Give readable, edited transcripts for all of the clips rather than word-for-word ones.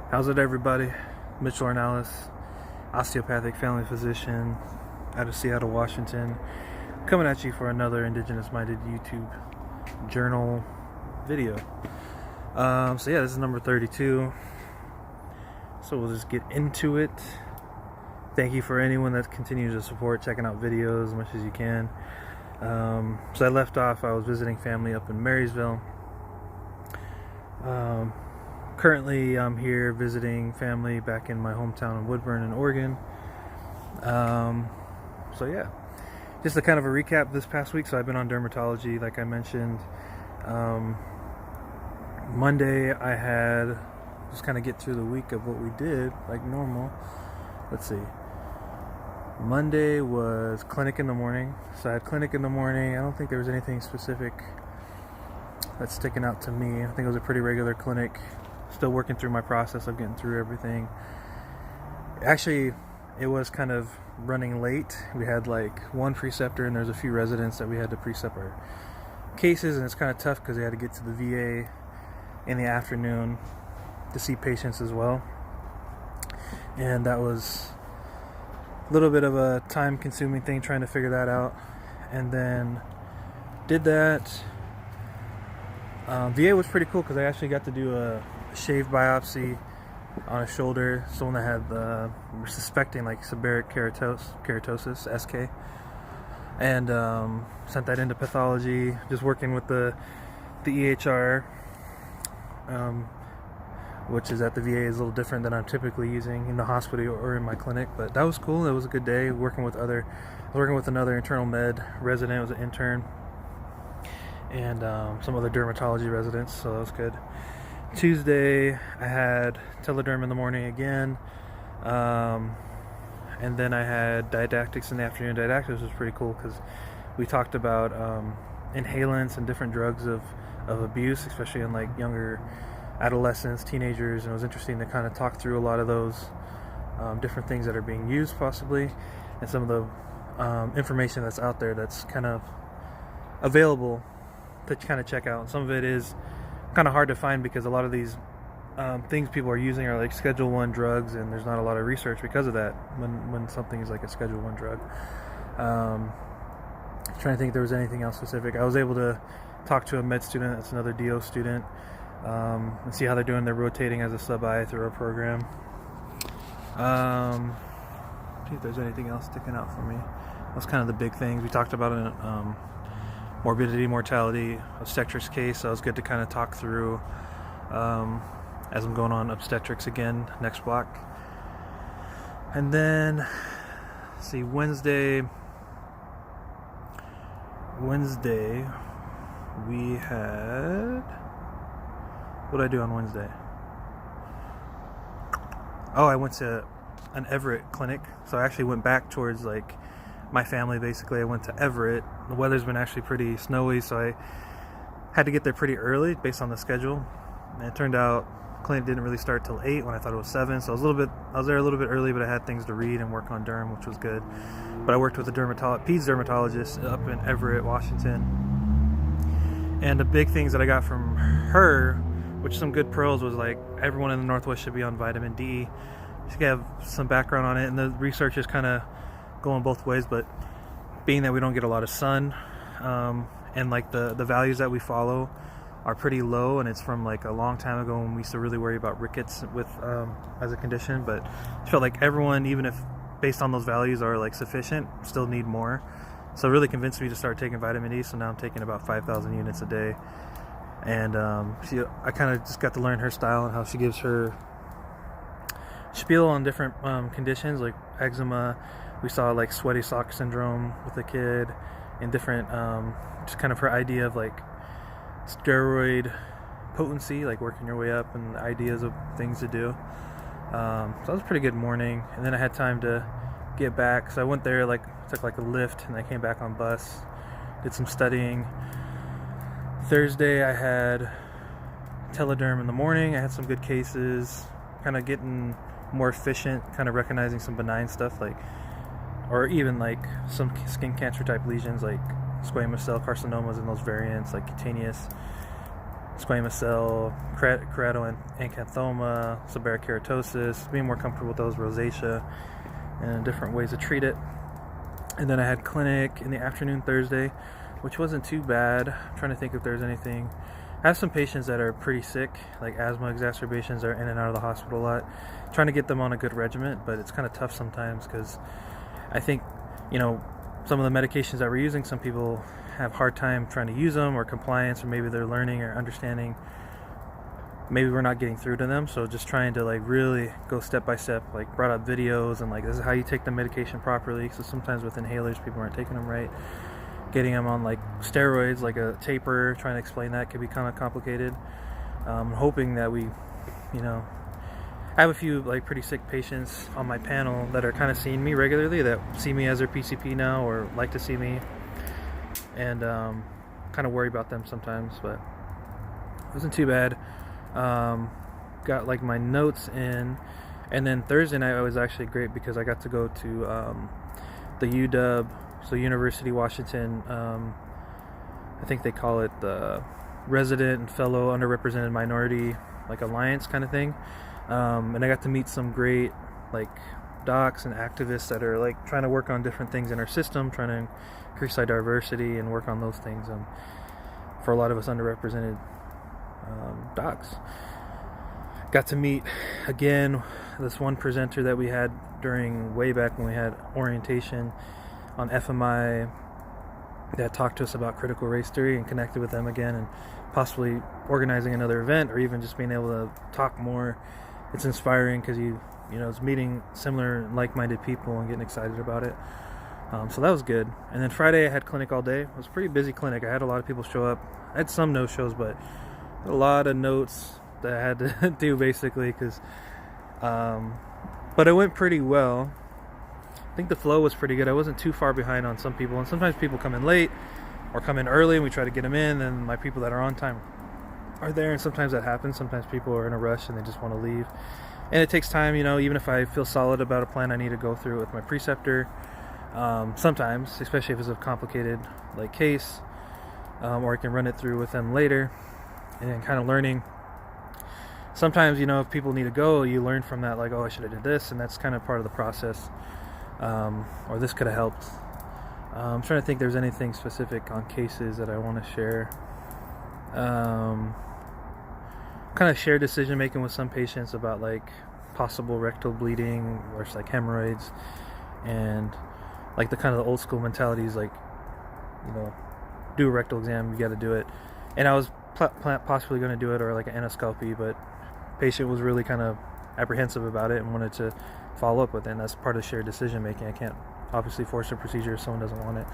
How's it, everybody? Mitchell Ornalis, osteopathic family physician out of Seattle, Washington, coming at you for another Indigenous Minded YouTube journal video. So yeah, this is number 32. So we'll just get into it. Thank you for anyone that continues to support, checking out videos as much as you can. So I left off, I was visiting family up in Marysville. Currently, I'm here visiting family back in my hometown in Woodburn in Oregon. So yeah, just a kind of a recap this past week. So I've been on dermatology, like I mentioned. Monday, I had just kind of get through the week of what we did like normal. Let's see. Monday was clinic in the morning. So I had clinic in the morning. I don't think there was anything specific that's sticking out to me. I think it was a pretty regular clinic. Still working through my process of getting through everything. Actually, it was kind of running late. We had like one preceptor and there's a few residents that we had to precept our cases, and it's kind of tough because they had to get to the VA in the afternoon to see patients as well. And that was a little bit of a time consuming thing trying to figure that out. And then did that. VA was pretty cool because I actually got to do a shave biopsy on a shoulder. Someone that had we're suspecting like seborrheic keratosis, SK, and sent that into pathology. Just working with the EHR, which is at the VA, is a little different than I'm typically using in the hospital or in my clinic. But that was cool. It was a good day working with another internal med resident. It was an intern, and some other dermatology residents, so that was good. Tuesday, I had telederm in the morning again, and then I had didactics in the afternoon. Didactics was pretty cool because we talked about inhalants and different drugs of abuse, especially in like younger adolescents, teenagers, and it was interesting to kind of talk through a lot of those different things that are being used possibly, and some of the information that's out there that's kind of available to kind of check out. And some of it is kind of hard to find because a lot of these things people are using are like Schedule 1 drugs, and there's not a lot of research because of that when something is like a Schedule 1 drug. Trying to think if there was anything else specific. I was able to talk to a med student that's another DO student, and see how they're doing. They're rotating as a sub-I through our program. See if there's anything else sticking out for me. That's kind of the big things we talked about in morbidity, mortality, obstetrics case. So it was good to kind of talk through as I'm going on obstetrics again next block. And then let's see, Wednesday we had, what did I do on Wednesday? Oh, I went to an Everett clinic. So I actually went back towards like my family. Basically I went to Everett. The weather's been actually pretty snowy, so I had to get there pretty early based on the schedule, and it turned out clinic didn't really start till 8 when I thought it was 7, so I was there a little bit early, but I had things to read and work on derm, which was good. But I worked with a peds dermatologist up in Everett, Washington, and the big things that I got from her, which some good pearls, was like everyone in the Northwest should be on vitamin D. She could have some background on it, and the research is kind of going both ways, but being that we don't get a lot of sun, and like the values that we follow are pretty low, and it's from like a long time ago when we used to really worry about rickets with as a condition, but I felt like everyone, even if based on those values are like sufficient, still need more. So it really convinced me to start taking vitamin D. So now I'm taking about 5,000 units a day, and I kind of just got to learn her style and how she gives her spiel on different conditions like eczema. We saw like sweaty sock syndrome with a kid, and different just kind of her idea of like steroid potency, like working your way up, and ideas of things to do. So that was a pretty good morning, and then I had time to get back. So I went there, like took like a lift, and I came back on bus, did some studying. Thursday I had telederm in the morning. I had some good cases, kind of getting more efficient, kind of recognizing some benign stuff, like, or even like some skin cancer type lesions like squamous cell carcinomas and those variants, like cutaneous squamous cell, keratoacanthoma, seborrheic keratosis, being more comfortable with those, rosacea, and different ways to treat it. And then I had clinic in the afternoon Thursday, which wasn't too bad. I'm trying to think if there's anything. I have some patients that are pretty sick, like asthma exacerbations, are in and out of the hospital a lot. Trying to get them on a good regimen, but it's kind of tough sometimes because I think, some of the medications that we're using, some people have hard time trying to use them, or compliance, or maybe they're learning or understanding. Maybe we're not getting through to them, so just trying to really go step by step, brought up videos and this is how you take the medication properly. So sometimes with inhalers, people aren't taking them right. Getting them on steroids, like a taper, trying to explain that could be kind of complicated. Hoping that we, I have a few pretty sick patients on my panel that are kind of seeing me regularly, that see me as their PCP now or like to see me, and kind of worry about them sometimes, but it wasn't too bad. Got my notes in, and then Thursday night was actually great because I got to go to the UW, so University Washington, I think they call it the Resident and Fellow Underrepresented Minority Alliance kind of thing. And I got to meet some great docs and activists that are trying to work on different things in our system, trying to increase our diversity and work on those things for a lot of us underrepresented docs. Got to meet again this one presenter that we had way back when we had orientation on FMI, that talked to us about critical race theory, and connected with them again, and possibly organizing another event, or even just being able to talk more. It's inspiring because it's meeting similar like-minded people and getting excited about it. So that was good. And then Friday I had clinic all day. It was a pretty busy clinic. I had a lot of people show up. I had some no-shows, but a lot of notes that I had to do basically but it went pretty well. I think the flow was pretty good. I wasn't too far behind on some people, and sometimes people come in late or come in early and we try to get them in, and my people that are on time are there, and sometimes that happens. Sometimes people are in a rush and they just want to leave, and it takes time, even if I feel solid about a plan, I need to go through it with my preceptor, sometimes, especially if it's a complicated case, or I can run it through with them later, and kind of learning. Sometimes, if people need to go, you learn from that, oh, I should have did this, and that's kind of part of the process, or this could have helped. I'm trying to think if there's anything specific on cases that I want to share. Kind of share decision making with some patients about possible rectal bleeding or hemorrhoids, and the kind of the old school mentalities, do a rectal exam, you got to do it. And I was possibly going to do it, or an endoscopy, but patient was really kind of apprehensive about it and wanted to follow up with it, and that's part of shared decision making. I can't obviously force a procedure if someone doesn't want it,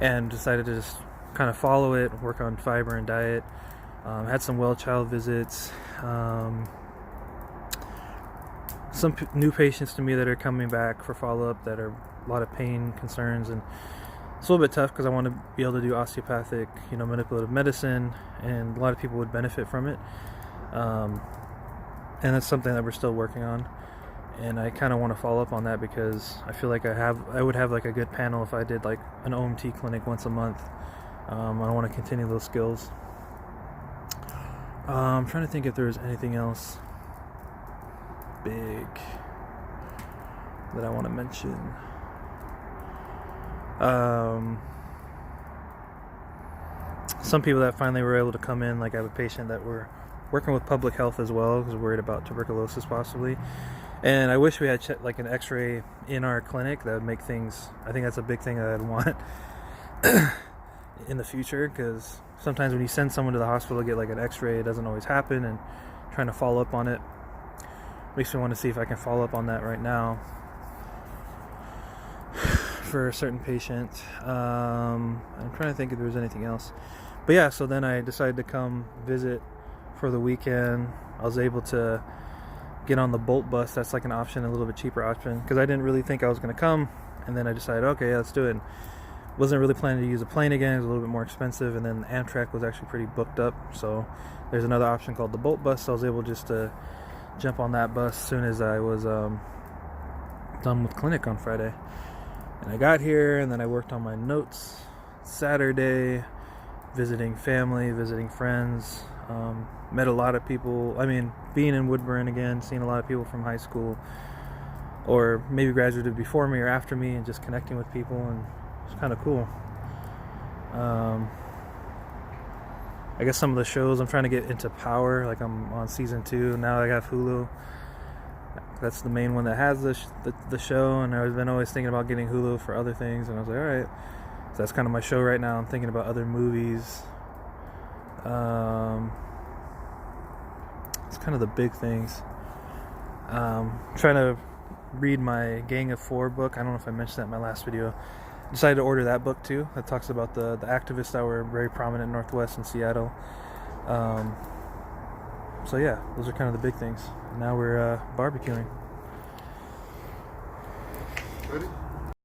and decided to just kind of follow it, work on fiber and diet. Had some well child visits, some new patients to me that are coming back for follow-up that are a lot of pain concerns, and it's a little bit tough because I want to be able to do osteopathic, manipulative medicine, and a lot of people would benefit from it. And that's something that we're still working on, and I kind of want to follow up on that because I feel like I would have a good panel if I did an OMT clinic once a month. I want to continue those skills. I'm trying to think if there's anything else big that I want to mention. Some people that finally were able to come in, I have a patient that we're working with public health as well because we're worried about tuberculosis possibly, and I wish we had an x-ray in our clinic. That would make things, I think that's a big thing that I'd want in the future, because sometimes when you send someone to the hospital to get an x-ray, it doesn't always happen, and trying to follow up on it makes me want to see if I can follow up on that right now for a certain patient. I'm trying to think if there's anything else, but yeah, so then I decided to come visit for the weekend. I was able to get on the Bolt bus. That's an option, a little bit cheaper option, because I didn't really think I was going to come, and then I decided, okay, let's do it. Wasn't really planning to use a plane again. It was a little bit more expensive, and then Amtrak was actually pretty booked up, so there's another option called the Bolt bus, so I was able just to jump on that bus as soon as I was done with clinic on Friday. And I got here, and then I worked on my notes Saturday, visiting family, visiting friends, Met a lot of people. I mean, being in Woodburn again, seeing a lot of people from high school, or maybe graduated before me or after me, and just connecting with people, and it's kind of cool. I guess some of the shows I'm trying to get into Power, like I'm on season 2 now. I have Hulu. That's the main one that has the show, and I've been always thinking about getting Hulu for other things, and I was like, all right. So that's kind of my show right now. I'm thinking about other movies. It's kind of the big things. Trying to read my Gang of Four book. I don't know if I mentioned that in my last video. Decided to order that book too. That talks about the activists that were very prominent in Northwest and Seattle. So yeah, those are kind of the big things. Now we're barbecuing. Ready?